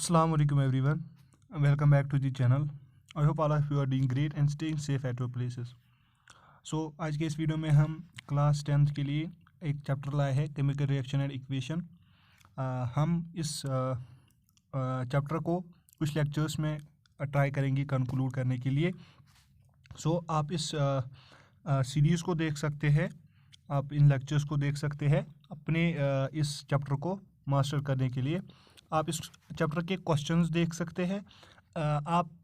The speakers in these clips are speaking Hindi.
Assalamu alaikum everyone. Welcome back to the channel. I hope all of you are doing great and staying safe at your places. So आज के इस वीडियो में हम क्लास 10th के लिए एक चैप्टर लाए हैं केमिकल रिएक्शन एंड इक्वेशन। हम इस चैप्टर को कुछ लेक्चर्स में ट्राई करेंगे कंक्लूड करने के लिए। आप इस सीरीज़ को देख सकते हैं, आप इन लेक्चर्स को देख सकते हैं अपने इस चैप्टर को मास्टर करने के लिए। आप इस चैप्टर के क्वेश्चंस देख सकते हैं।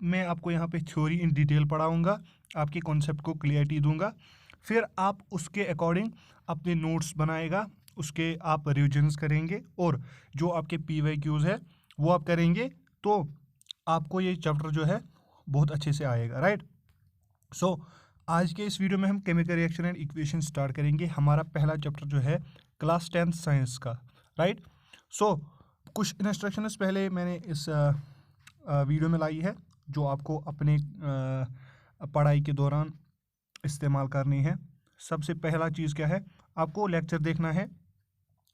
मैं आपको यहाँ पे थ्योरी इन डिटेल पढ़ाऊँगा, आपके कॉन्सेप्ट को क्लियरिटी दूंगा, फिर आप उसके अकॉर्डिंग अपने नोट्स बनाएगा, उसके आप रिविजन्स करेंगे और जो आपके PYQs है वो आप करेंगे, तो आपको ये चैप्टर जो है बहुत अच्छे से आएगा, राइट। आज के इस वीडियो में हम chemical reaction and equation start करेंगे। हमारा पहला चैप्टर जो है क्लास 10th साइंस का, राइट। कुछ इंस्ट्रक्शंस पहले मैंने इस वीडियो में लाई है जो आपको अपने पढ़ाई के दौरान इस्तेमाल करनी है। सबसे पहला चीज़ क्या है, आपको लेक्चर देखना है।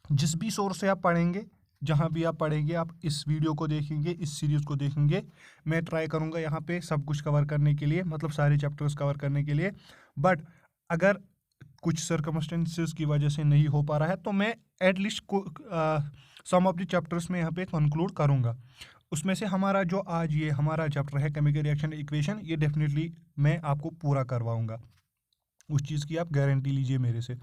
जिस भी सोर्स से आप पढ़ेंगे, जहाँ भी आप पढ़ेंगे, आप इस वीडियो को देखेंगे, इस सीरीज़ को देखेंगे। मैं ट्राई करूँगा यहाँ पे सब कुछ कवर करने के लिए, मतलब सारे चैप्टर्स कवर करने के लिए। बट अगर कुछ सर्कमस्टेंसेस की वजह से नहीं हो पा रहा है तो मैं at least some of the chapters में यहाँ पे कंक्लूड करूँगा। उसमें से हमारा जो आज ये हमारा चैप्टर है केमिकल रिएक्शन इक्वेशन, ये डेफिनेटली मैं आपको पूरा करवाऊँगा। उस चीज़ की आप गारंटी लीजिए मेरे से।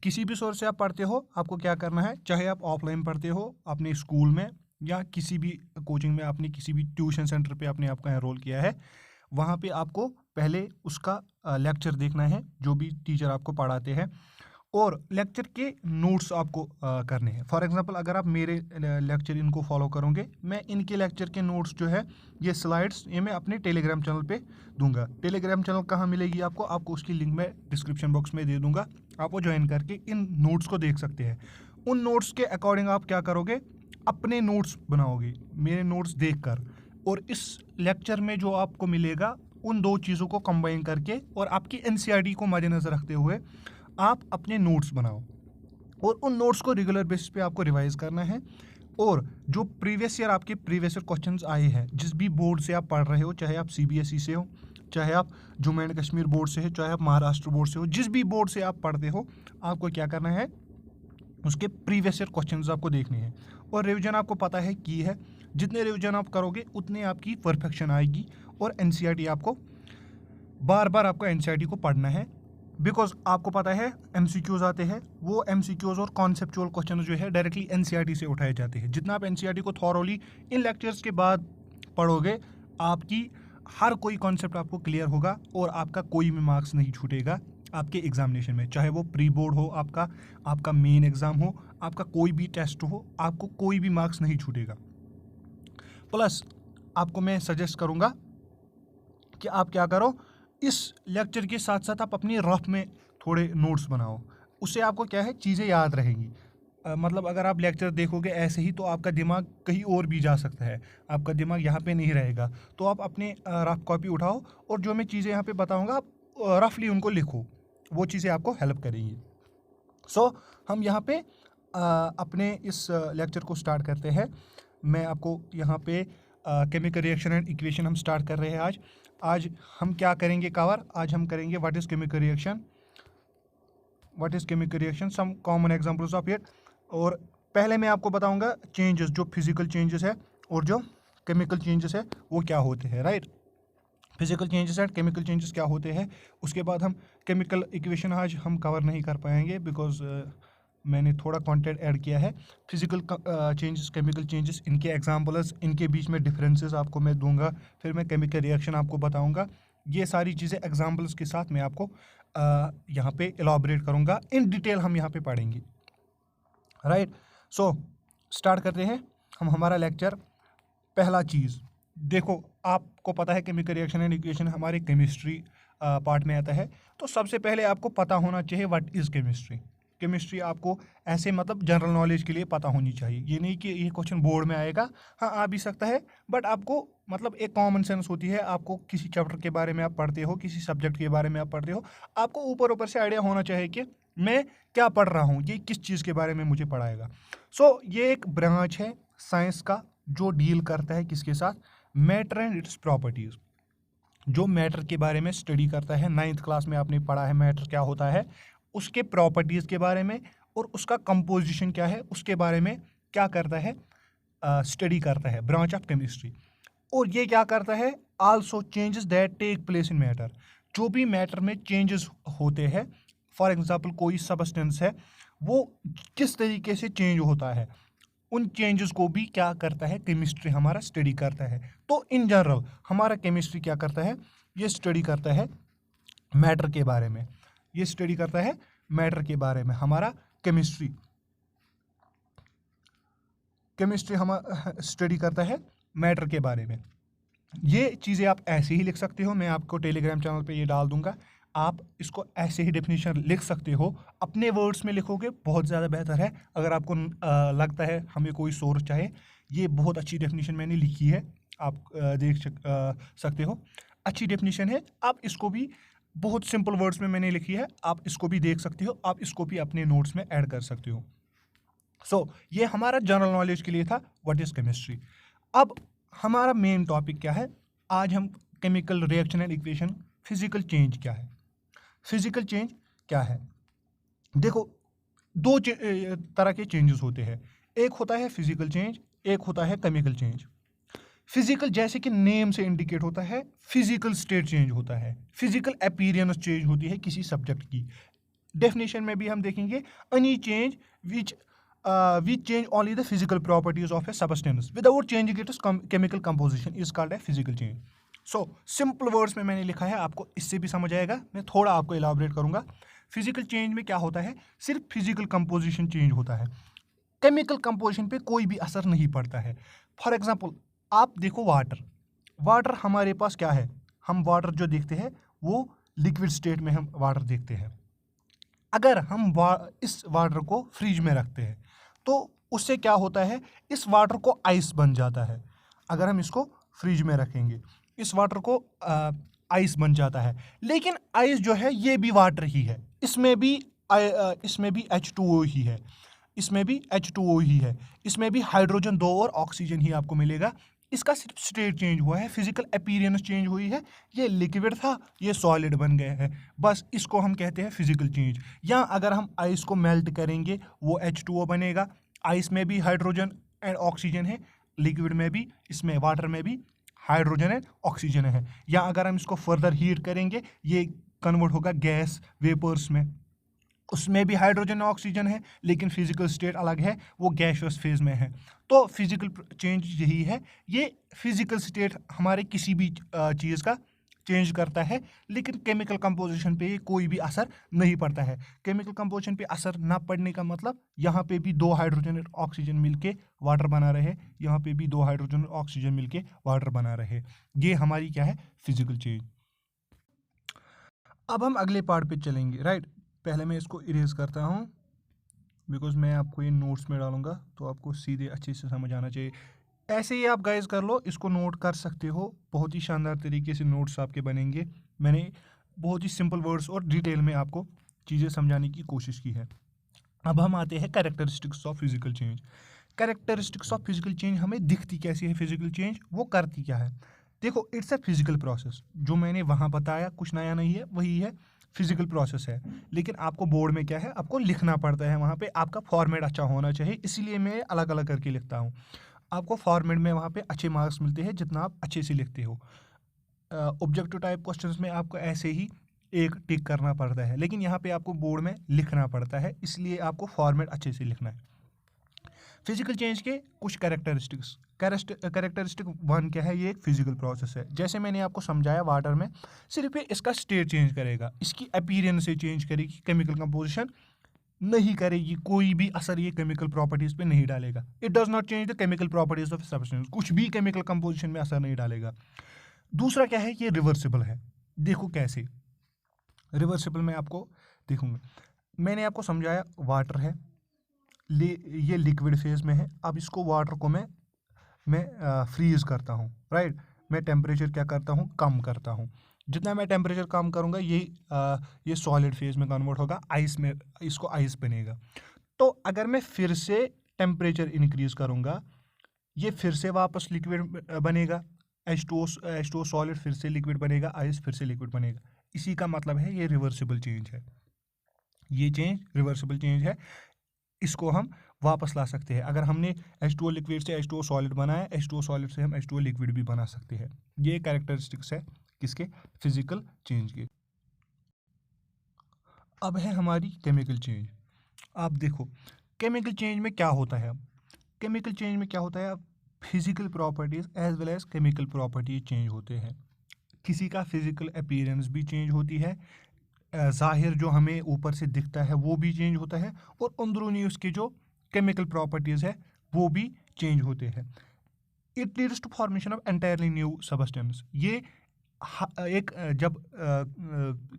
किसी भी सोर्स से आप पढ़ते हो, आपको क्या करना है, चाहे आप ऑफलाइन पढ़ते हो अपने स्कूल में या किसी भी कोचिंग में, आपने किसी भी ट्यूशन सेंटर पे आपने आपका एनरोल किया है, वहाँ पे आपको पहले उसका लेक्चर देखना है जो भी टीचर आपको पढ़ाते हैं, और लेक्चर के नोट्स आपको करने हैं। फॉर एग्जांपल अगर आप मेरे लेक्चर इनको फॉलो करोगे, मैं इनके लेक्चर के नोट्स जो है, ये स्लाइड्स, ये मैं अपने टेलीग्राम चैनल पे दूंगा। टेलीग्राम चैनल कहाँ मिलेगी आपको उसकी लिंक मैं डिस्क्रिप्शन बॉक्स में दे दूंगा। आप वो ज्वाइन करके इन नोट्स को देख सकते हैं। उन नोट्स के अकॉर्डिंग आप क्या करोगे, अपने नोट्स बनाओगे मेरे नोट्स देख कर, और इस लेक्चर में जो आपको मिलेगा उन दो चीज़ों को कंबाइन करके और आपकी NCERT को मद्देनज़र रखते हुए आप अपने नोट्स बनाओ, और उन नोट्स को रेगुलर बेसिस पे आपको रिवाइज करना है। और जो प्रीवियस ईयर आपके प्रीवियस ईयर क्वेश्चंस आए हैं, जिस भी बोर्ड से आप पढ़ रहे हो, चाहे आप CBSE से हो, चाहे आप जम्मू एंड कश्मीर बोर्ड से हो, चाहे आप महाराष्ट्र बोर्ड से हो, जिस भी बोर्ड से आप पढ़ते हो, आपको क्या करना है, उसके प्रीवियस ईयर क्वेश्चंस आपको देखने हैं और रिविजन आपको पता है की है। जितने रिविजन आप करोगे उतने आपकी परफेक्शन आएगी, और NCERT आपको बार बार आपको NCERT को पढ़ना है, बिकॉज आपको पता है MCQs आते हैं, वो MCQs और कॉन्सेप्चुअल क्वेश्चन जो है डायरेक्टली NCERT से उठाए जाते हैं। जितना आप NCERT को थॉरोली इन लेक्चर्स के बाद पढ़ोगे, आपकी हर कोई कॉन्सेप्ट आपको क्लियर होगा और आपका कोई भी मार्क्स नहीं छूटेगा आपके एग्जामिनेशन में, चाहे वो प्री बोर्ड हो, आपका मेन एग्ज़ाम हो, आपका कोई भी टेस्ट हो, आपको कोई भी मार्क्स नहीं छूटेगा। प्लस आपको मैं सजेस्ट करूँगा कि आप क्या करो, इस लेक्चर के साथ साथ आप अपनी रफ में थोड़े नोट्स बनाओ। उससे आपको क्या है, चीज़ें याद रहेंगी। मतलब अगर आप लेक्चर देखोगे ऐसे ही तो आपका दिमाग कहीं और भी जा सकता है, आपका दिमाग यहाँ पे नहीं रहेगा। तो आप अपने रफ कॉपी उठाओ और जो मैं चीज़ें यहाँ पे बताऊँगा आप रफली उनको लिखो, वो चीज़ें आपको हेल्प करेंगी। हम यहाँ पे अपने इस लेक्चर को स्टार्ट करते हैं। मैं आपको यहाँ पे केमिकल रिएक्शन एंड इक्वेशन हम स्टार्ट कर रहे हैं। आज हम क्या करेंगे कवर, आज हम करेंगे what is chemical reaction, some common examples of it. और पहले मैं आपको बताऊंगा चेंजेस, जो फिजिकल चेंजेस है और जो केमिकल चेंजेस है वो क्या होते हैं, right. Physical changes and chemical changes क्या होते हैं। उसके बाद हम केमिकल इक्वेशन आज हम कवर नहीं कर पाएंगे, बिकॉज मैंने थोड़ा कंटेंट ऐड किया है। फिजिकल चेंजेस, केमिकल चेंजेस, इनके एग्जांपल्स, इनके बीच में डिफरेंसेस आपको मैं दूंगा, फिर मैं केमिकल रिएक्शन आपको बताऊंगा। ये सारी चीज़ें एग्जांपल्स के साथ मैं आपको यहाँ पे एलॉबरेट करूँगा, इन डिटेल हम यहाँ पे पढ़ेंगे, राइट। स्टार्ट करते हैं हम हमारा लेक्चर। पहला चीज़ देखो, आपको पता है केमिकल रिएक्शन एंड इक्वेशन हमारे केमिस्ट्री पार्ट में आता है, तो सबसे पहले आपको पता होना चाहिए व्हाट इज़ केमिस्ट्री। केमिस्ट्री आपको ऐसे मतलब जनरल नॉलेज के लिए पता होनी चाहिए। ये नहीं कि ये क्वेश्चन बोर्ड में आएगा, हाँ आ भी सकता है, बट आपको मतलब एक कॉमन सेंस होती है। आपको किसी चैप्टर के बारे में आप पढ़ते हो, किसी सब्जेक्ट के बारे में आप पढ़ते हो, आपको ऊपर ऊपर से आइडिया होना चाहिए कि मैं क्या पढ़ रहा हूँ, ये किस चीज़ के बारे में मुझे पढ़ाएगा। ये एक ब्रांच है साइंस का, जो डील करता है किसके साथ, मैटर एंड इट्स प्रॉपर्टीज, जो मैटर के बारे में स्टडी करता है। 9th क्लास में आपने पढ़ा है मैटर क्या होता है, उसके प्रॉपर्टीज के बारे में और उसका कंपोजिशन क्या है उसके बारे में क्या करता है, स्टडी करता है, ब्रांच ऑफ केमिस्ट्री। और ये क्या करता है, also changes that take place in matter, जो भी मैटर में चेंजेस होते हैं, फॉर एग्जांपल कोई सब्सटेंस है वो किस तरीके से चेंज होता है, उन चेंजेस को भी क्या करता है केमिस्ट्री हमारा स्टडी करता है। तो इन जनरल हमारा केमिस्ट्री क्या करता है, ये स्टडी करता है मैटर के बारे में, ये स्टडी करता है मैटर के बारे में। हमारा केमिस्ट्री हम स्टडी करता है मैटर के बारे में। ये चीज़ें आप ऐसे ही लिख सकते हो, मैं आपको टेलीग्राम चैनल पे ये डाल दूंगा, आप इसको ऐसे ही डेफिनेशन लिख सकते हो, अपने वर्ड्स में लिखोगे बहुत ज़्यादा बेहतर है। अगर आपको लगता है हमें कोई सोर्स चाहिए, ये बहुत अच्छी डेफिनेशन मैंने लिखी है, आप देख सकते हो, अच्छी डेफिनेशन है। आप इसको भी बहुत सिंपल वर्ड्स में मैंने लिखी है, आप इसको भी देख सकते हो, आप इसको भी अपने नोट्स में ऐड कर सकते हो। सो ये हमारा जनरल नॉलेज के लिए था व्हाट इज़ केमिस्ट्री। अब हमारा मेन टॉपिक क्या है, आज हम chemical reaction and equation, physical change क्या है, फिजिकल चेंज क्या है। देखो दो तरह के चेंजेस होते हैं, एक होता है फिजिकल चेंज, एक होता है केमिकल चेंज। फिजिकल जैसे कि नेम से इंडिकेट होता है, फिजिकल स्टेट चेंज होता है, फिजिकल अपीयरेंस चेंज होती है किसी सब्जेक्ट की। डेफिनेशन में भी हम देखेंगे any change which change only the physical properties of a substance without changing its chemical composition is called a physical change. So simple words में मैंने लिखा है, आपको इससे भी समझ आएगा, मैं थोड़ा आपको elaborate करूंगा। फिजिकल चेंज में क्या होता है, सिर्फ फिजिकल कंपोजिशन चेंज होता है, केमिकल कंपोजिशन पे कोई भी असर नहीं पड़ता है। फॉर एग्जाम्पल आप देखो वाटर हमारे पास क्या है, हम वाटर जो देखते हैं वो लिक्विड स्टेट में हम वाटर देखते हैं। अगर हम इस वाटर को फ्रिज में रखते हैं तो उससे क्या होता है, इस वाटर को आइस बन जाता है। अगर हम इसको फ्रिज में रखेंगे इस वाटर को आइस बन जाता है, लेकिन आइस जो है ये भी वाटर ही है, इसमें भी H2O ही है, इसमें भी H2O ही है, इसमें भी हाइड्रोजन 2 और ऑक्सीजन ही आपको मिलेगा। इसका सिर्फ स्टेट चेंज हुआ है, फिजिकल अपीयरेंस चेंज हुई है, ये लिक्विड था ये सॉलिड बन गया है, बस इसको हम कहते हैं फिजिकल चेंज। या अगर हम आइस को मेल्ट करेंगे वो H2O बनेगा, आइस में भी हाइड्रोजन एंड ऑक्सीजन है, लिक्विड में भी, इसमें वाटर में भी हाइड्रोजन एंड ऑक्सीजन है। या अगर हम इसको फर्दर हीट करेंगे ये कन्वर्ट होगा गैस वेपर्स में, उसमें भी हाइड्रोजन ऑक्सीजन है लेकिन फिजिकल स्टेट अलग है, वो गैसियस फेज में है। तो फिजिकल चेंज यही है, ये फिजिकल स्टेट हमारे किसी भी चीज़ का चेंज करता है, लेकिन केमिकल कंपोजिशन पे कोई भी असर नहीं पड़ता है। केमिकल कंपोजिशन पे असर ना पड़ने का मतलब यहाँ पे भी 2 हाइड्रोजन और ऑक्सीजन मिलके वाटर बना रहे, यहाँ पे भी 2 हाइड्रोजन और ऑक्सीजन मिलके वाटर बना रहे, ये हमारी क्या है फिजिकल चेंज। अब हम अगले पार्ट पे चलेंगे, राइट। पहले मैं इसको इरेज करता हूँ बिकॉज मैं आपको ये नोट्स में डालूंगा तो आपको सीधे अच्छे से समझ आना चाहिए। ऐसे ही आप गाइज कर लो, इसको नोट कर सकते हो, बहुत ही शानदार तरीके से नोट्स आपके बनेंगे। मैंने बहुत ही सिंपल वर्ड्स और डिटेल में आपको चीज़ें समझाने की कोशिश की है। अब हम आते हैं characteristics of physical change. Characteristics of physical change हमें दिखती कैसी है, फिजिकल चेंज वो करती क्या है। देखो इट्स अ फिजिकल प्रोसेस, जो मैंने वहाँ बताया कुछ नया नहीं है, वही है, फिजिकल प्रोसेस है। लेकिन आपको बोर्ड में क्या है, आपको लिखना पड़ता है, वहाँ पे आपका फॉर्मेट अच्छा होना चाहिए, इसीलिए मैं अलग अलग करके लिखता हूँ। आपको फॉर्मेट में वहाँ पे अच्छे मार्क्स मिलते हैं जितना आप अच्छे से लिखते हो। ऑब्जेक्टिव टाइप क्वेश्चंस में आपको ऐसे ही एक टिक करना पड़ता है, लेकिन यहाँ पे आपको बोर्ड में लिखना पड़ता है, इसलिए आपको फॉर्मेट अच्छे से लिखना है। फिजिकल चेंज के कुछ कैरेक्टरिस्टिक्स, कैरेक्टरिस्टिक 1 क्या है, ये एक फिजिकल प्रोसेस है। जैसे मैंने आपको समझाया वाटर में सिर्फ इसका स्टेट चेंज करेगा, इसकी अपीयरेंस से चेंज करेगी, केमिकल कंपोजिशन नहीं करेगी, कोई भी असर ये केमिकल प्रॉपर्टीज पे नहीं डालेगा। It does not change the chemical properties of substance, कुछ भी केमिकल कंपोजिशन में असर नहीं डालेगा। दूसरा क्या है, ये रिवर्सिबल है। देखो कैसे रिवर्सिबल में आपको देखूंगा, मैंने आपको समझाया वाटर है, ये लिक्विड फेज में है। अब इसको वाटर को मैं फ्रीज करता हूँ, राइट। मैं टेम्परेचर क्या करता हूँ, कम करता हूँ। जितना मैं टेम्परेचर कम करूँगा ये सॉलिड फेज में कन्वर्ट होगा, आइस में, इसको आइस बनेगा। तो अगर मैं फिर से टेम्परेचर इंक्रीज करूँगा ये फिर से वापस लिक्विड बनेगा, H2O सॉलिड फिर से लिक्विड बनेगा, आइस फिर से लिक्विड बनेगा। इसी का मतलब है ये रिवर्सिबल चेंज है, ये चेंज रिवर्सिबल चेंज है। इसको हम वापस ला सकते हैं। अगर हमने H2O लिक्विड से H2O सॉलिड बनाया, H2O सॉलिड से हम H2O लिक्विड भी बना सकते हैं। ये कैरेक्टरिस्टिक्स है किसके, फिजिकल चेंज के। अब है हमारी केमिकल चेंज। आप देखो केमिकल चेंज में क्या होता है। अब केमिकल चेंज में क्या होता है, अब physical properties as well as chemical properties change होते हैं। किसी का फिजिकल अपीयरेंस भी चेंज होती है, ज़ाहिर जो हमें ऊपर से दिखता है वो भी चेंज होता है, और अंदरूनी उसके जो केमिकल प्रॉपर्टीज़ है वो भी चेंज होते हैं। It leads to formation of entirely new substance. ये एक जब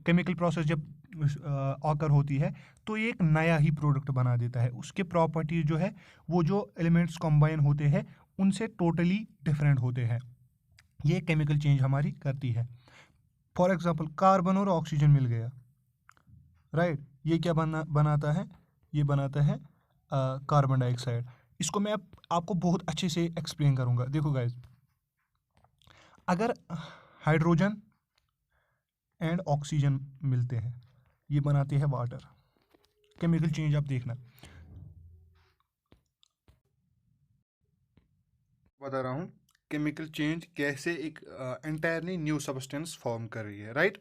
केमिकल प्रोसेस जब ऑकर होती है तो ये एक नया ही प्रोडक्ट बना देता है। उसके प्रॉपर्टीज जो है वो जो एलिमेंट्स कंबाइन होते हैं उनसे टोटली डिफरेंट होते हैं। ये केमिकल चेंज हमारी करती है। फॉर एग्जांपल कार्बन और ऑक्सीजन मिल गया, राइट, ये क्या बनाता है, ये बनाता है कार्बन डाइऑक्साइड। इसको मैं आपको बहुत अच्छे से एक्सप्लेन करूंगा। देखो गाइज, अगर हाइड्रोजन एंड ऑक्सीजन मिलते हैं, ये बनाते हैं वाटर। केमिकल चेंज आप देखना, बता रहा हूँ केमिकल चेंज कैसे एक एंटायरली न्यू सब्सटेंस फॉर्म कर रही है, राइट।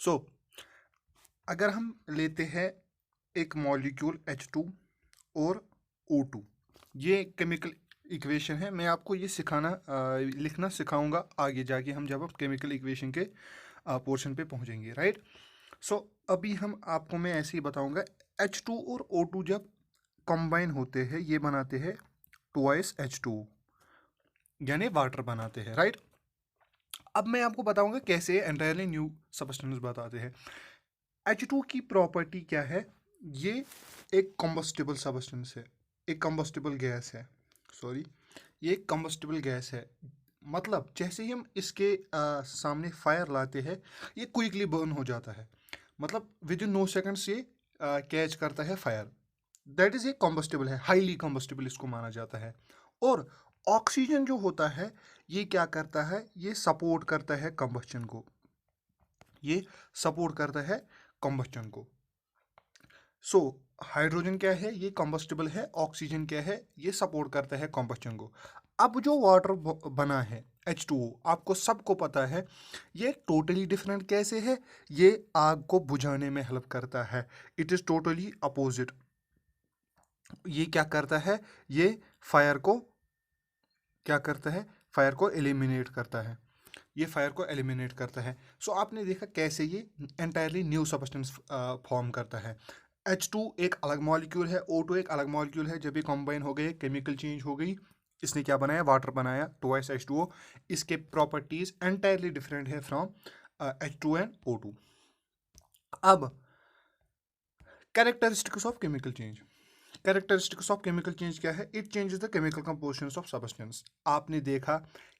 सो अगर हम लेते हैं एक मॉलिक्यूल H2 और O2, ये केमिकल इक्वेशन है। मैं आपको ये लिखना सिखाऊंगा आगे जाके, हम जब केमिकल इक्वेशन के पोर्शन पे पहुंचेंगे, राइट। सो अभी हम आपको मैं ऐसे ही बताऊंगा। H2 और O2 जब कंबाइन होते हैं ये बनाते हैं ट्वाइस H2, यानी वाटर बनाते हैं, राइट। अब मैं आपको बताऊंगा कैसे एंटायरली न्यू सब्सटेंस बताते हैं। H2 की प्रॉपर्टी क्या है, ये एक कॉम्बस्टिबल सब्सटेंस है, एक कॉम्बस्टिबल गैस है, सॉरी, ये एक कॉम्बस्टिबल गैस है। मतलब जैसे ही हम इसके सामने फायर लाते हैं ये क्विकली बर्न हो जाता है, मतलब विद इन 9 सेकंड्स ये कैच करता है फायर। दैट इज ए कॉम्बस्टिबल है, हाईली कॉम्बस्टिबल इसको माना जाता है। और ऑक्सीजन जो होता है ये क्या करता है, ये सपोर्ट करता है कंबस्चन को, ये सपोर्ट करता है कंबस्चन को। सो हाइड्रोजन क्या है, ये कंबस्टिबल है, ऑक्सीजन क्या है, ये सपोर्ट करता है कंबस्चन को। अब जो वाटर बना है H2O, आपको सबको पता है ये टोटली डिफरेंट कैसे है, ये आग को बुझाने में हेल्प करता है। It is totally opposite. ये क्या करता है, ये फायर को क्या करता है, फायर को एलिमिनेट करता है, ये फायर को एलिमिनेट करता है। सो आपने देखा कैसे ये एंटायरली न्यू सब्सटेंस फॉर्म करता है। H2 एक अलग मॉलिक्यूल है, O2 एक अलग मॉलिक्यूल है। जब ये कंबाइन हो गए, केमिकल चेंज हो गई, इसने क्या बनाया, वाटर बनाया, ट्वाइस H2O। इसके प्रॉपर्टीज एंटायरली डिफरेंट है फ्रॉम H2 एंड O2। अब characteristics of chemical change. Characteristics of chemical change क्या है, it changes the chemical composition of substance. आपने देखा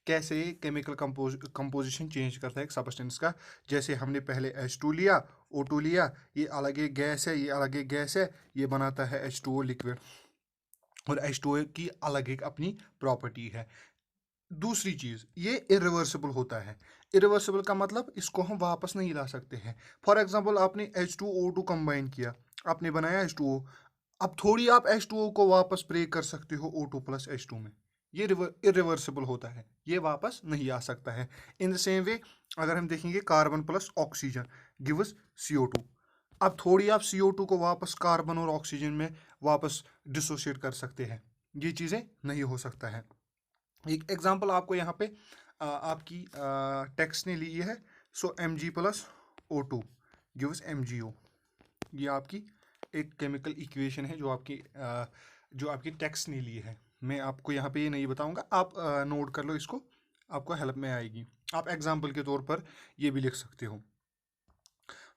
कैसे केमिकल कंपोजिशन चेंज करता है एक सब्सटेंस का। जैसे हमने पहले H2 लिया, O2 लिया, ये अलग एक गैस है, ये अलग एक गैस है, ये बनाता है H2O लिक्विड, और H2O की अलग एक अपनी प्रॉपर्टी है। दूसरी चीज़, ये इरिवर्सिबल होता है। इरिवर्सिबल का मतलब इसको हम वापस नहीं ला सकते हैं। फॉर एग्जांपल आपने H2O2 कंबाइन किया, आपने बनाया H2O, अब थोड़ी आप H2O को वापस ब्रेक कर सकते हो O2 प्लस H2 में। ये इरिवर्सिबल होता है, ये वापस नहीं आ सकता है। इन द सेम वे अगर हम देखेंगे carbon plus oxygen gives CO2, अब थोड़ी आप CO2 को वापस कार्बन और ऑक्सीजन में वापस डिसोशिएट कर सकते हैं, ये चीज़ें नहीं हो सकता है। एक एग्जांपल आपको यहाँ पे आपकी टेक्स्ट ने ली है। सो Mg plus O2 gives MgO, ये आपकी एक केमिकल इक्वेशन है जो आपकी टेक्स्ट ने ली है। मैं आपको यहाँ पे ये नहीं बताऊंगा, आप नोट कर लो इसको, आपको हेल्प में आएगी। आप एग्जांपल के तौर पर ये भी लिख सकते हो।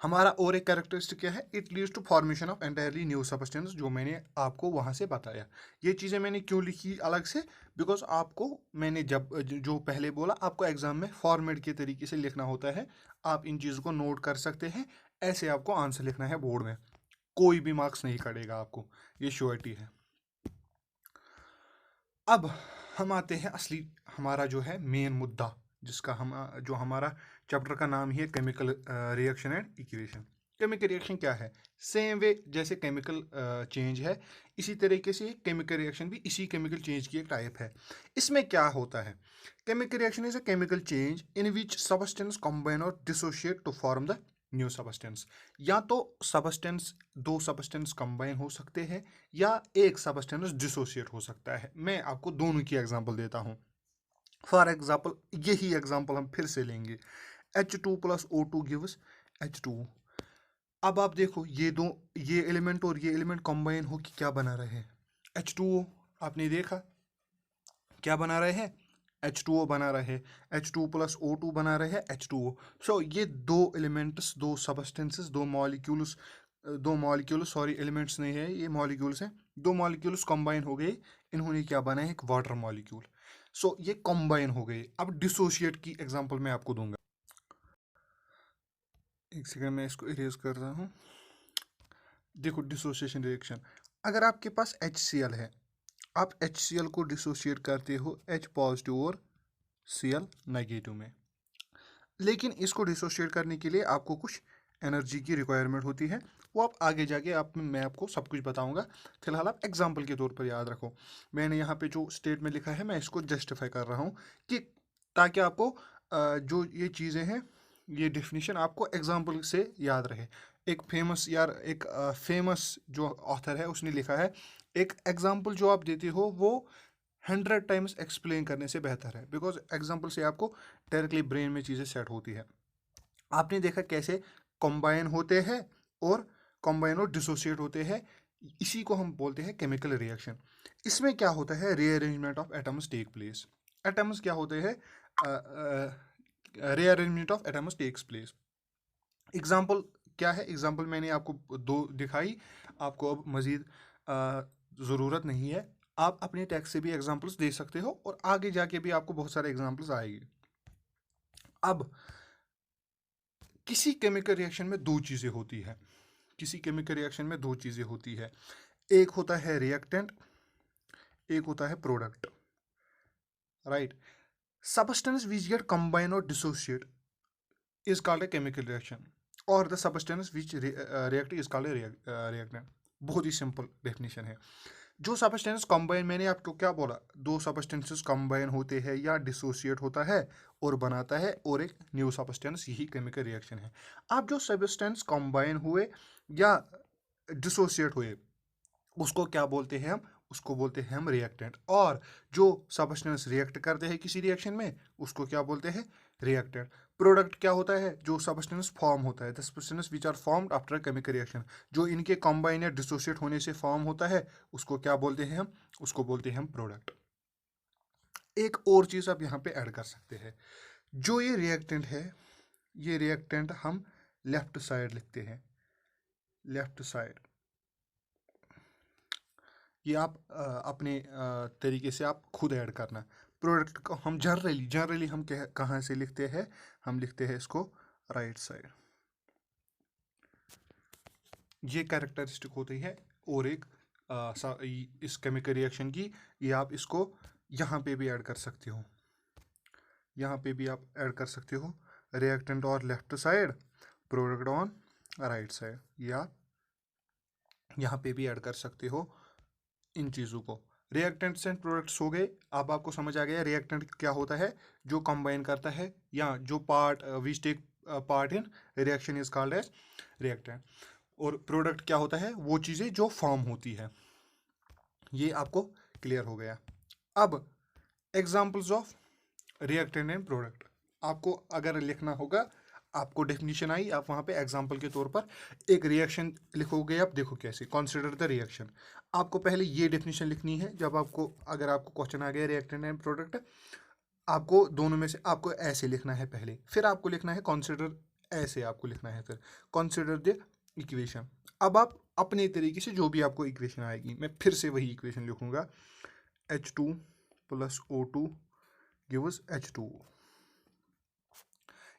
हमारा और एक कैरेक्टरिस्टिक क्या है, it leads to formation of entirely new substance, जो मैंने आपको वहाँ से बताया। ये चीज़ें मैंने क्यों लिखी अलग से, बिकॉज आपको मैंने जो पहले बोला, आपको एग्जाम में फॉर्मेट के तरीके से लिखना होता है। आप इन चीज़ों को नोट कर सकते हैं, ऐसे आपको आंसर लिखना है बोर्ड में, कोई भी मार्क्स नहीं कटेगा आपको, ये श्योरिटी है। अब हम आते हैं असली हमारा जो है मेन मुद्दा, जिसका हम जो हमारा चैप्टर का नाम ही है chemical reaction and equation. Chemical reaction क्या है? सेम वे जैसे केमिकल चेंज है, इसी तरीके से केमिकल रिएक्शन भी इसी केमिकल चेंज की एक टाइप है। इसमें क्या होता है? Chemical reaction is a chemical change in which substance combine और dissociate to form the new substance. या तो सबस्टेंस, दो सबस्टेंस कंबाइन हो सकते हैं या एक सबस्टेंस डिसोशिएट हो सकता है। मैं आपको दोनों की एग्जांपल देता हूँ। फॉर एग्जांपल यही एग्जांपल हम फिर से लेंगे। H2 plus O2 gives H2O। अब आप देखो ये एलिमेंट और ये एलिमेंट कंबाइन हो कि क्या बना रहे हैं? H2O। आपने देखा क्या बना रहे हैं? H2O बना रहे हैं। H2 प्लस O2 बना रहे हैं H2O। सो ये दो एलिमेंट्स, दो सबस्टेंसेस, दो मॉलिक्यूल्स सॉरी एलिमेंट्स नहीं है, ये मॉलिक्यूल्स हैं। दो मॉलिक्यूल्स कंबाइन हो गए, इन्होंने क्या बनाया? एक वाटर मॉलिक्यूल। सो ये कंबाइन हो गए। अब डिसोशिएट की एग्जांपल मैं आपको दूंगा। एक सेकंड मैं इसको इरेज कर रहा हूँ। देखो डिसोसिएशन रिएक्शन, अगर आपके पास HCl है, आप HCl को डिसोशिएट करते हो H पॉजिटिव और Cl नेगेटिव में। लेकिन इसको डिसोशिएट करने के लिए आपको कुछ एनर्जी की रिक्वायरमेंट होती है, वो आप आगे जाके मैं आपको सब कुछ बताऊंगा। फिलहाल आप एग्जांपल के तौर पर याद रखो। मैंने यहाँ पे जो स्टेटमेंट लिखा है मैं इसको जस्टिफाई कर रहा हूँ कि ताकि आपको जो ये चीज़ें हैं, ये डेफिनेशन आपको एग्जांपल से याद रहे। एक फेमस जो ऑथर है उसने लिखा है, एक एग्जांपल जो आप देते हो वो 100 टाइम्स एक्सप्लेन करने से बेहतर है, बिकॉज एग्जांपल से आपको डायरेक्टली ब्रेन में चीज़ें सेट होती है। आपने देखा कैसे कंबाइन होते हैं और डिसोसिएट होते हैं, इसी को हम बोलते हैं केमिकल रिएक्शन। इसमें क्या होता है? Rearrangement of atoms take place. Atoms क्या होते हैं? Rearrangement of atoms takes place. Example क्या है? एग्जाम्पल मैंने आपको दो दिखाई, आपको अब मज़ीद ज़रूरत नहीं है। आप अपने टेक्स्ट से भी एग्जाम्पल्स दे सकते हो और आगे जाके भी आपको बहुत सारे एग्जाम्पल्स आएंगे। अब किसी केमिकल रिएक्शन में दो चीज़ें होती है। किसी केमिकल रिएक्शन में दो चीज़ें होती है, एक होता है रिएक्टेंट, एक होता है product, right? Substance which get combine और dissociate is called a chemical reaction or the substance which react is called a reactant। बहुत ही सिंपल डेफिनेशन है। जो सबस्टेंस कंबाइन, मैंने आपको क्या बोला? दो सबस्टेंसेस कंबाइन होते हैं या डिसोशिएट होता है और बनाता है और एक न्यू सबस्टेंस, यही केमिकल रिएक्शन है। अब जो सबस्टेंस कंबाइन हुए या डिसोशिएट हुए उसको क्या बोलते हैं? हम उसको बोलते हैं हम रिएक्टेंट। और जो सबस्टेंस रिएक्ट करते हैं किसी रिएक्शन में उसको क्या बोलते हैं? रिएक्टेंट। प्रोडक्ट क्या होता है? जो सबस्टेंस फॉर्म होता है, the substance which are formed after chemical reaction, जो इनके कंबाइन या डिसोशिएट होने से फॉर्म होता है, उसको क्या बोलते हैं? हम उसको बोलते हैं हम प्रोडक्ट। एक और चीज़ आप यहाँ पे ऐड कर सकते हैं, जो ये रिएक्टेंट है, ये रिएक्टेंट हम लेफ्ट साइड लिखते हैं, लेफ्ट साइड। ये आप अपने तरीके से आप खुद ऐड करना। प्रोडक्ट को हम जनरली हम कहाँ से लिखते हैं? हम लिखते हैं इसको राइट साइड। ये कैरेक्टरिस्टिक होती है। और एक इस केमिकल रिएक्शन की, ये आप इसको यहाँ पे भी ऐड कर सकते हो, यहाँ पे भी आप ऐड कर सकते हो। रिएक्टेंट और left side, product on right side, ये आप यहाँ पे भी ऐड कर सकते हो इन चीज़ों को। रिएक्टेंट्स एंड प्रोडक्ट्स हो गए। अब आपको समझ आ गया रिएक्टेंट क्या होता है? जो कंबाइन करता है या जो part which take part in reaction is called as reactant. और प्रोडक्ट क्या होता है? वो चीज़ें जो फॉर्म होती है। ये आपको क्लियर हो गया। अब examples of reactant and product आपको अगर लिखना होगा, आपको डेफिनेशन आई, आप वहाँ पे एग्जाम्पल के तौर पर एक रिएक्शन लिखोगे। आप देखो कैसे, कंसिडर द रिएक्शन। आपको पहले ये डेफिनेशन लिखनी है। जब आपको अगर आपको क्वेश्चन आ गया रिएक्टेंट एंड प्रोडक्ट, आपको दोनों में से आपको ऐसे लिखना है पहले, फिर आपको लिखना है कंसिडर, ऐसे आपको लिखना है, फिर कंसिडर द इक्वेशन। अब आप अपने तरीके से जो भी आपको इक्वेशन आएगी, मैं फिर से वही इक्वेशन लिखूंगा, H2 plus O2 gives H2O।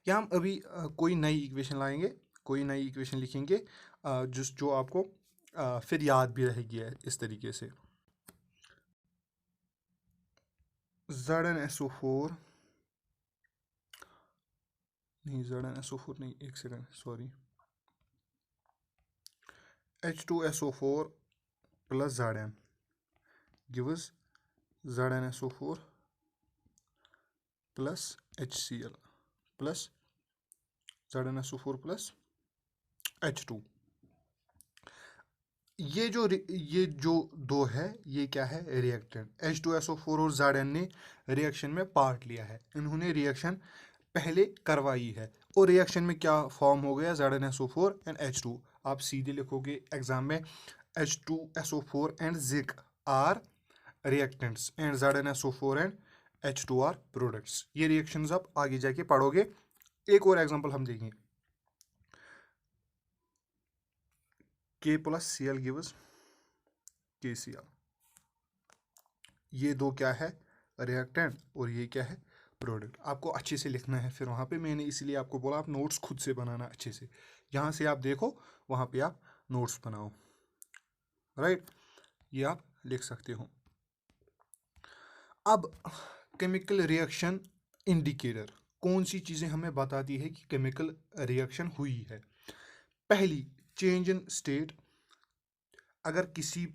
या हम अभी कोई नई इक्वेशन लाएंगे, कोई नई इक्वेशन लिखेंगे जो आपको फिर याद भी रहेगी इस तरीके से। ZnSO4 नहीं, ZnSO4 नहीं, एक second, sorry, H2SO4 plus Zn gives ZnSO4 plus HCl plus ZnSO4 plus H2। ये जो दो है, ये क्या है, रिएक्टेंट। H2SO4 और Zn ने रिएक्शन में पार्ट लिया है, इन्होंने रिएक्शन पहले करवाई है और रिएक्शन में क्या फॉर्म हो गया, ZnSO4 एंड H2। आप सीधे लिखोगे एग्जाम में H2SO4 and Zinc are reactants and ZnSO4 and H2 are products. ये रिएक्शंस आप आगे जाके पढ़ोगे। एक और एग्जांपल हम देखेंगे, K plus Cl gives KCl। ये दो क्या है, रिएक्टेंट, और ये क्या है, प्रोडक्ट। आपको अच्छे से लिखना है, फिर वहाँ पे मैंने इसलिए आपको बोला आप नोट्स खुद से बनाना अच्छे से। यहाँ से आप देखो, वहाँ पे आप नोट्स बनाओ, राइट, ये आप लिख सकते हो। अब केमिकल रिएक्शन इंडिकेटर कौन सी चीज़ें हमें बताती है कि केमिकल रिएक्शन हुई है। पहली, चेंज इन स्टेट। अगर किसी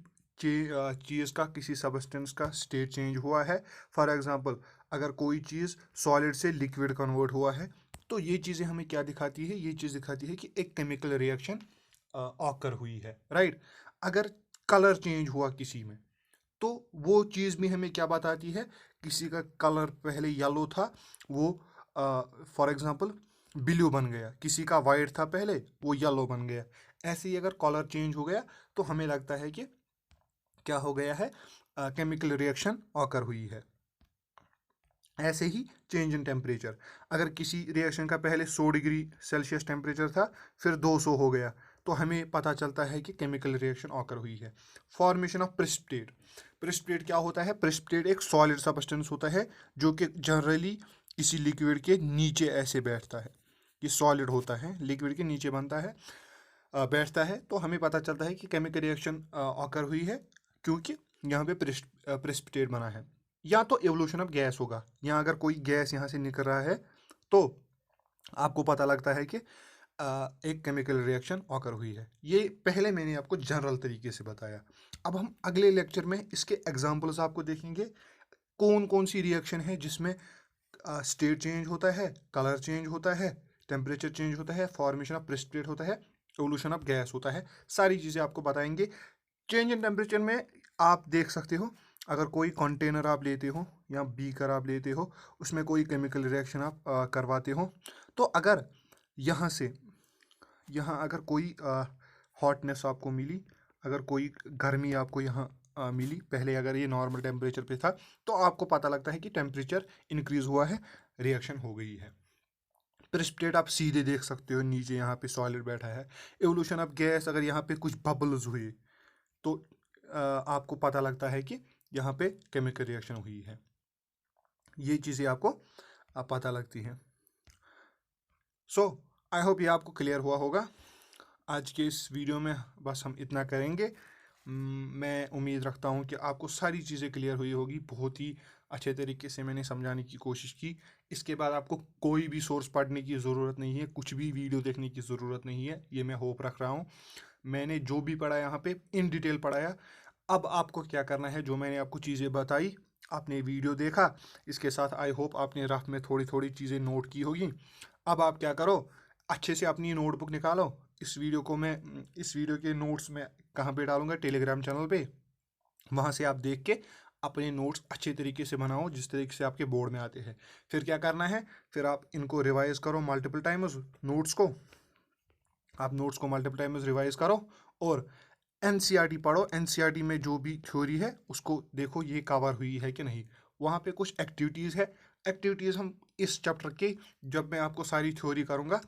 चीज़ का, किसी सब्सटेंस का स्टेट चेंज हुआ है, फॉर एग्जांपल अगर कोई चीज़ सॉलिड से लिक्विड कन्वर्ट हुआ है, तो ये चीज़ें हमें क्या दिखाती है, ये चीज़ दिखाती है कि एक केमिकल रिएक्शन ऑकर हुई है, राइट। अगर कलर चेंज हुआ किसी में, तो वो चीज़ भी हमें क्या बताती है, किसी का कलर पहले येलो था, वो फॉर एग्जांपल ब्लू बन गया, किसी का वाइट था पहले, वो येलो बन गया। ऐसे ही अगर कलर चेंज हो गया तो हमें लगता है कि क्या हो गया है, केमिकल रिएक्शन ऑकर हुई है। ऐसे ही चेंज इन टेम्परेचर, अगर किसी रिएक्शन का पहले 100 डिग्री सेल्सियस टेम्परेचर था, फिर 200 हो गया, तो हमें पता चलता है कि केमिकल रिएक्शन ऑकर हुई है। Formation of precipitate. प्रेसिपिटेट क्या होता है, प्रेसिपिटेट एक सॉलिड सब्सटेंस होता है जो कि जनरली किसी लिक्विड के नीचे ऐसे बैठता है। ये सॉलिड होता है, लिक्विड के नीचे बनता है, बैठता है, तो हमें पता चलता है कि केमिकल रिएक्शन ऑकर हुई है, क्योंकि यहाँ पे प्रेसिपिटेट बना है। या तो एवोल्यूशन ऑफ गैस होगा, यहाँ अगर कोई गैस यहाँ से निकल रहा है तो आपको पता लगता है कि एक केमिकल रिएक्शन ऑकर हुई है। ये पहले मैंने आपको जनरल तरीके से बताया। अब हम अगले लेक्चर में इसके एग्जांपल्स आपको देखेंगे, कौन कौन सी रिएक्शन है जिसमें स्टेट चेंज होता है, कलर चेंज होता है, टेम्परेचर चेंज होता है, फॉर्मेशन ऑफ प्रेसिपिटेट होता है, एवोल्यूशन ऑफ गैस होता है। सारी चीज़ें आपको बताएंगे। चेंज इन टेम्परेचर में आप देख सकते हो, अगर कोई कंटेनर आप लेते हो या बीकर आप लेते हो, उसमें कोई केमिकल रिएक्शन आप करवाते हो, तो अगर यहाँ से यहाँ अगर कोई हॉटनेस आपको मिली, अगर कोई गर्मी आपको यहाँ मिली, पहले अगर ये नॉर्मल टेम्परेचर पे था, तो आपको पता लगता है कि टेम्परेचर इंक्रीज हुआ है, रिएक्शन हो गई है। प्रेसिपिटेट आप सीधे देख सकते हो, नीचे यहाँ पे सॉलिड बैठा है। एवोल्यूशन ऑफ गैस, अगर यहाँ पे कुछ बबल्स हुए तो आपको पता लगता है कि यहाँ पे केमिकल रिएक्शन हुई है। ये चीज़ें आपको पता लगती हैं। सो आई होप ये आपको क्लियर हुआ होगा। आज के इस वीडियो में बस हम इतना करेंगे। मैं उम्मीद रखता हूँ कि आपको सारी चीज़ें क्लियर हुई होगी। बहुत ही अच्छे तरीके से मैंने समझाने की कोशिश की। इसके बाद आपको कोई भी सोर्स पढ़ने की ज़रूरत नहीं है, कुछ भी वीडियो देखने की ज़रूरत नहीं है, ये मैं होप रख रहा हूँ। मैंने जो भी पढ़ा यहाँ पे इन डिटेल पढ़ाया। अब आपको क्या करना है, जो मैंने आपको चीज़ें बताई, आपने वीडियो देखा, इसके साथ आई होप आपने रफ में थोड़ी थोड़ी चीज़ें नोट की होगी। अब आप क्या करो, अच्छे से अपनी नोटबुक निकालो। इस वीडियो को मैं, इस वीडियो के नोट्स मैं कहाँ पे डालूंगा, टेलीग्राम चैनल पे, वहाँ से आप देख के अपने नोट्स अच्छे तरीके से बनाओ, जिस तरीके से आपके बोर्ड में आते हैं। फिर क्या करना है, फिर आप इनको रिवाइज करो मल्टीपल टाइम्स, नोट्स को आप नोट्स को मल्टीपल टाइम्स रिवाइज करो, और एनसीईआरटी पढ़ो। एनसीईआरटी में जो भी थ्योरी है उसको देखो, ये कवर हुई है कि नहीं। वहाँ पे कुछ एक्टिविटीज़ है, एक्टिविटीज़ हम इस चैप्टर के, जब मैं आपको सारी थ्योरी करूँगा,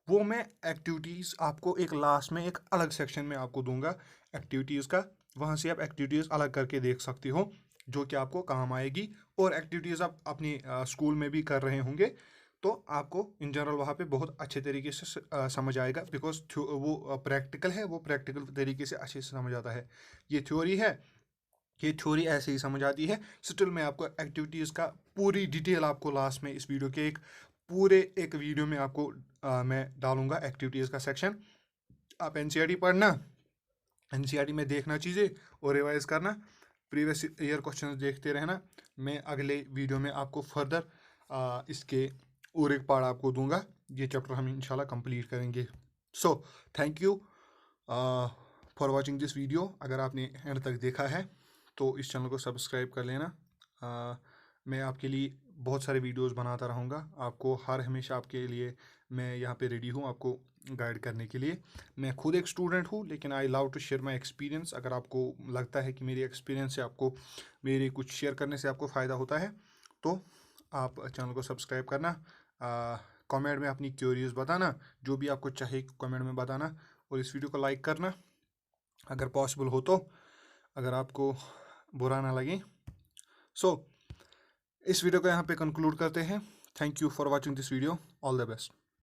वो मैं एक्टिविटीज़ आपको एक लास्ट में एक अलग सेक्शन में आपको दूंगा एक्टिविटीज़ का। वहाँ से आप एक्टिविटीज़ अलग करके देख सकते हो, जो कि आपको काम आएगी। और एक्टिविटीज़ आप अपनी स्कूल में भी कर रहे होंगे, तो आपको इन जनरल वहाँ पे बहुत अच्छे तरीके से समझ आएगा, बिकॉज वो प्रैक्टिकल है, वो प्रैक्टिकल तरीके से अच्छे से समझ आता है। ये थ्योरी है, ये थ्योरी ऐसे ही समझ आती है। स्टिल मैं आपको एक्टिविटीज़ का पूरी डिटेल आपको लास्ट में इस वीडियो के पूरे एक वीडियो में आपको मैं डालूंगा एक्टिविटीज़ का सेक्शन। आप एनसीईआरटी पढ़ना, एनसीईआरटी में देखना चीज़ें और रिवाइज करना, प्रीवियस ईयर क्वेश्चंस देखते रहना। मैं अगले वीडियो में आपको फर्दर इसके और एक पार्ट आपको दूंगा। ये चैप्टर हम इंशाल्लाह कंप्लीट करेंगे। So thank you for watching this video. अगर आपने एंड तक देखा है तो इस चैनल को सब्सक्राइब कर लेना। मैं आपके लिए बहुत सारे वीडियोस बनाता रहूँगा। आपको हर हमेशा आपके लिए मैं यहाँ पे रेडी हूँ आपको गाइड करने के लिए। मैं खुद एक स्टूडेंट हूँ, लेकिन I love to share my experience. अगर आपको लगता है कि मेरी एक्सपीरियंस से आपको मेरे कुछ शेयर करने से आपको फ़ायदा होता है तो आप चैनल को सब्सक्राइब करना। कमेंट में अपनी क्यूरीज बताना, जो भी आपको चाहिए कमेंट में बताना, और इस वीडियो को लाइक करना अगर पॉसिबल हो तो, अगर आपको बुरा ना लगे। सो इस वीडियो को यहाँ पे कंक्लूड करते हैं। Thank you for watching this video. All the best.